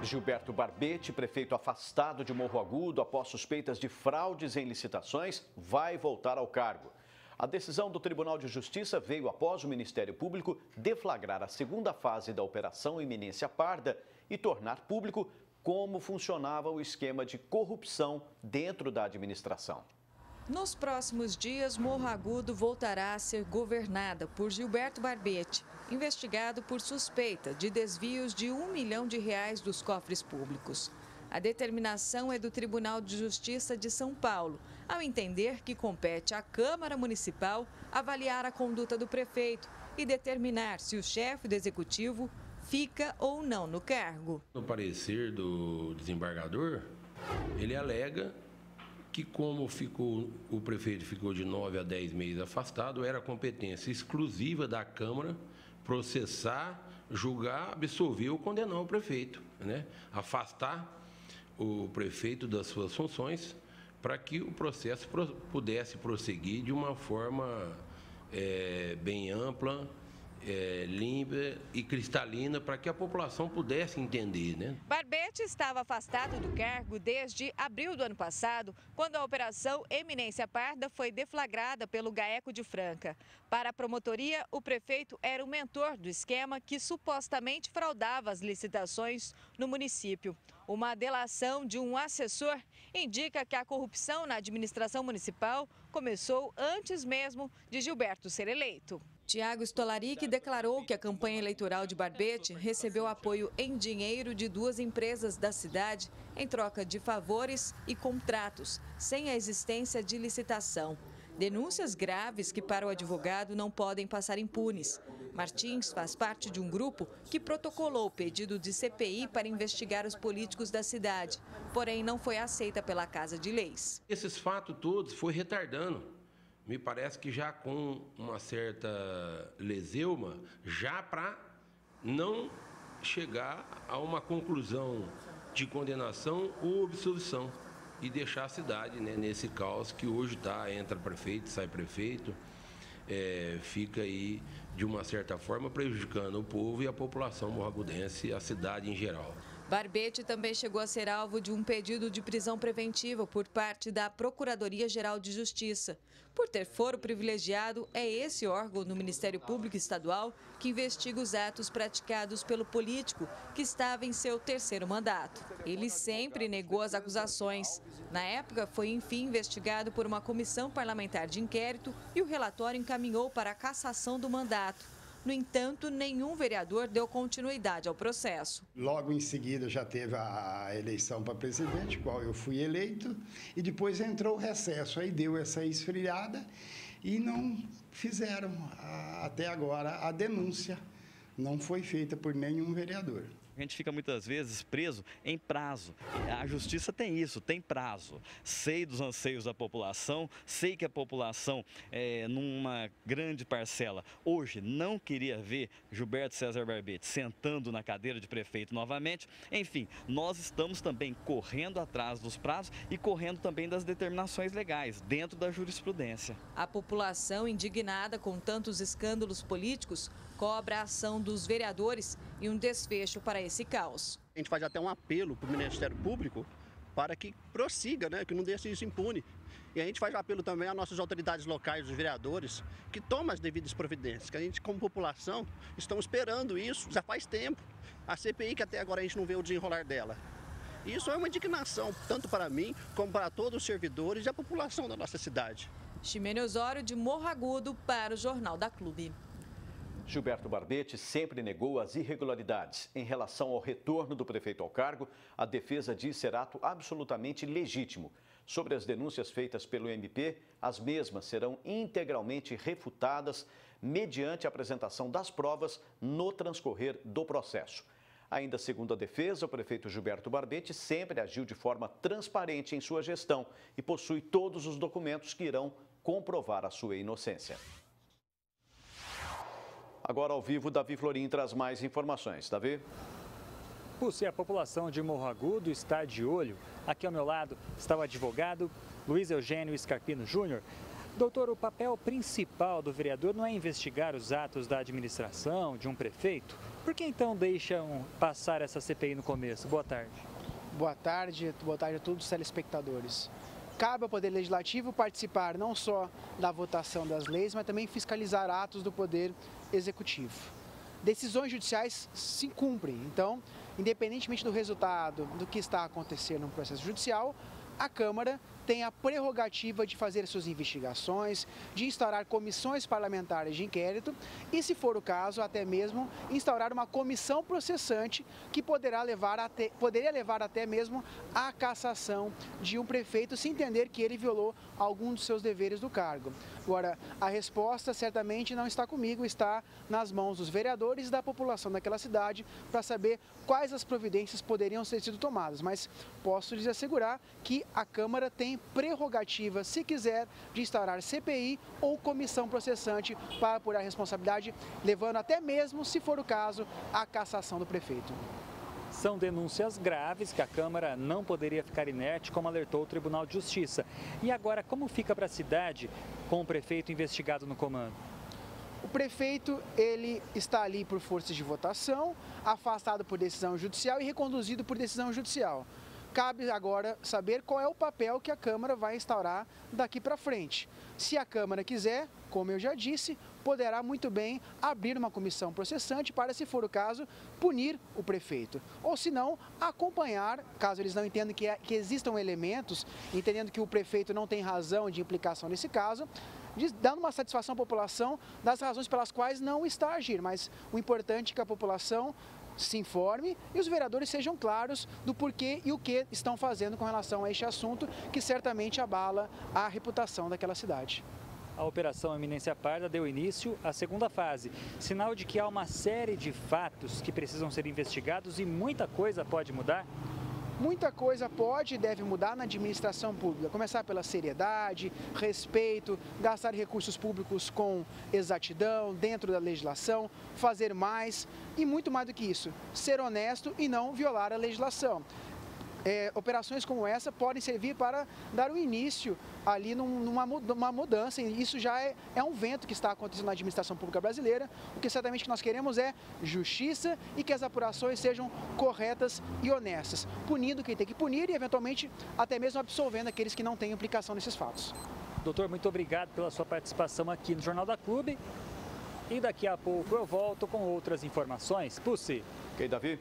Gilberto Barbetti, prefeito afastado de Morro Agudo após suspeitas de fraudes em licitações, vai voltar ao cargo. A decisão do Tribunal de Justiça veio após o Ministério Público deflagrar a segunda fase da Operação Eminência Parda e tornar público como funcionava o esquema de corrupção dentro da administração. Nos próximos dias, Morro Agudo voltará a ser governada por Gilberto Barbetti, investigado por suspeita de desvios de R$1 milhão dos cofres públicos. A determinação é do Tribunal de Justiça de São Paulo, ao entender que compete à Câmara Municipal avaliar a conduta do prefeito e determinar se o chefe do Executivo fica ou não no cargo. No parecer do desembargador, ele alega que como o prefeito ficou de 9 a 10 meses afastado, era competência exclusiva da Câmara processar, julgar, absolver ou condenar o prefeito, né? Afastar o prefeito das suas funções para que o processo pudesse prosseguir de uma forma bem ampla, limpa e cristalina para que a população pudesse entender, né? Barbetti estava afastado do cargo desde abril do ano passado, quando a Operação Eminência Parda foi deflagrada pelo GAECO de Franca. Para a promotoria, o prefeito era o mentor do esquema que supostamente fraudava as licitações no município. Uma delação de um assessor indica que a corrupção na administração municipal começou antes mesmo de Gilberto ser eleito. Tiago Stolaric declarou que a campanha eleitoral de Barbetti recebeu apoio em dinheiro de 2 empresas da cidade em troca de favores e contratos, sem a existência de licitação. Denúncias graves que, para o advogado, não podem passar impunes. Martins faz parte de um grupo que protocolou o pedido de CPI para investigar os políticos da cidade, porém não foi aceita pela Casa de Leis. Esses fatos todos foi retardando. Me parece que já com uma certa leseuma, já para não chegar a uma conclusão de condenação ou absolvição e deixar a cidade, né, nesse caos que hoje está, entra prefeito, sai prefeito, fica aí, de uma certa forma, prejudicando o povo e a população morro-agudense, a cidade em geral. Barbetti também chegou a ser alvo de um pedido de prisão preventiva por parte da Procuradoria-Geral de Justiça. Por ter foro privilegiado, é esse órgão do Ministério Público Estadual que investiga os atos praticados pelo político que estava em seu 3º mandato. Ele sempre negou as acusações. Na época, foi enfim investigado por uma comissão parlamentar de inquérito e o relatório encaminhou para a cassação do mandato. No entanto, nenhum vereador deu continuidade ao processo. Logo em seguida já teve a eleição para presidente, qual eu fui eleito, e depois entrou o recesso. Aí deu essa esfriada e não fizeram até agora a denúncia. Não foi feita por nenhum vereador. A gente fica muitas vezes preso em prazo. A justiça tem isso, tem prazo. Sei dos anseios da população, sei que a população, numa grande parcela, hoje não queria ver Gilberto César Barbetti sentando na cadeira de prefeito novamente. Enfim, nós estamos também correndo atrás dos prazos e correndo também das determinações legais, dentro da jurisprudência. A população, indignada com tantos escândalos políticos, cobra a ação dos vereadores e um desfecho para esse caos. A gente faz até um apelo para o Ministério Público para que prossiga, né, que não deixe isso impune. E a gente faz um apelo também às nossas autoridades locais, os vereadores, que tomem as devidas providências, que a gente, como população, estamos esperando isso já faz tempo. A CPI, que até agora a gente não vê o desenrolar dela. Isso é uma indignação, tanto para mim, como para todos os servidores e a população da nossa cidade. Ximene Osório, de Morro Agudo, para o Jornal da Clube. Gilberto Barbetti sempre negou as irregularidades. Em relação ao retorno do prefeito ao cargo, a defesa diz ser ato absolutamente legítimo. Sobre as denúncias feitas pelo MP, as mesmas serão integralmente refutadas mediante a apresentação das provas no transcorrer do processo. Ainda segundo a defesa, o prefeito Gilberto Barbetti sempre agiu de forma transparente em sua gestão e possui todos os documentos que irão comprovar a sua inocência. Agora ao vivo, Davi Florim traz mais informações. Davi? A população de Morro Agudo está de olho. Aqui ao meu lado está o advogado Luiz Eugênio Scarpino Júnior. Doutor, o papel principal do vereador não é investigar os atos da administração, de um prefeito? Por que então deixam passar essa CPI no começo? Boa tarde. Boa tarde a todos os telespectadores. Cabe ao Poder Legislativo participar não só da votação das leis, mas também fiscalizar atos do Poder Executivo. Decisões judiciais se cumprem, então, independentemente do resultado do que está acontecendo no processo judicial, a Câmara tem a prerrogativa de fazer suas investigações, de instaurar comissões parlamentares de inquérito e, se for o caso, até mesmo instaurar uma comissão processante que poderia levar até mesmo à cassação de um prefeito se entender que ele violou algum dos seus deveres do cargo. Agora, a resposta certamente não está comigo, está nas mãos dos vereadores e da população daquela cidade para saber quais as providências poderiam ter sido tomadas, mas posso lhes assegurar que a Câmara tem prerrogativa, se quiser, de instaurar CPI ou comissão processante para apurar a responsabilidade, levando até mesmo, se for o caso, à cassação do prefeito. São denúncias graves que a Câmara não poderia ficar inerte, como alertou o Tribunal de Justiça. E agora, como fica para a cidade com o prefeito investigado no comando? O prefeito, ele está ali por força de votação, afastado por decisão judicial e reconduzido por decisão judicial. Cabe agora saber qual é o papel que a Câmara vai instaurar daqui para frente. Se a Câmara quiser, como eu já disse, poderá muito bem abrir uma comissão processante para, se for o caso, punir o prefeito. Ou, se não, acompanhar, caso eles não entendam que existam elementos, entendendo que o prefeito não tem razão de implicação nesse caso, dando uma satisfação à população das razões pelas quais não está a agir. Mas o importante é que a população se informe e os vereadores sejam claros do porquê e o que estão fazendo com relação a este assunto, que certamente abala a reputação daquela cidade. A Operação Eminência Parda deu início à segunda fase, sinal de que há uma série de fatos que precisam ser investigados e muita coisa pode mudar? Muita coisa pode e deve mudar na administração pública. Começar pela seriedade, respeito, gastar recursos públicos com exatidão, dentro da legislação, fazer mais e muito mais do que isso, ser honesto e não violar a legislação. Operações como essa podem servir para dar o início ali numa mudança, e isso já é um vento que está acontecendo na administração pública brasileira. O que certamente nós queremos é justiça e que as apurações sejam corretas e honestas, punindo quem tem que punir e, eventualmente, até mesmo absolvendo aqueles que não têm implicação nesses fatos. Doutor, muito obrigado pela sua participação aqui no Jornal da Clube. E daqui a pouco eu volto com outras informações. Pussi. Ok, Davi.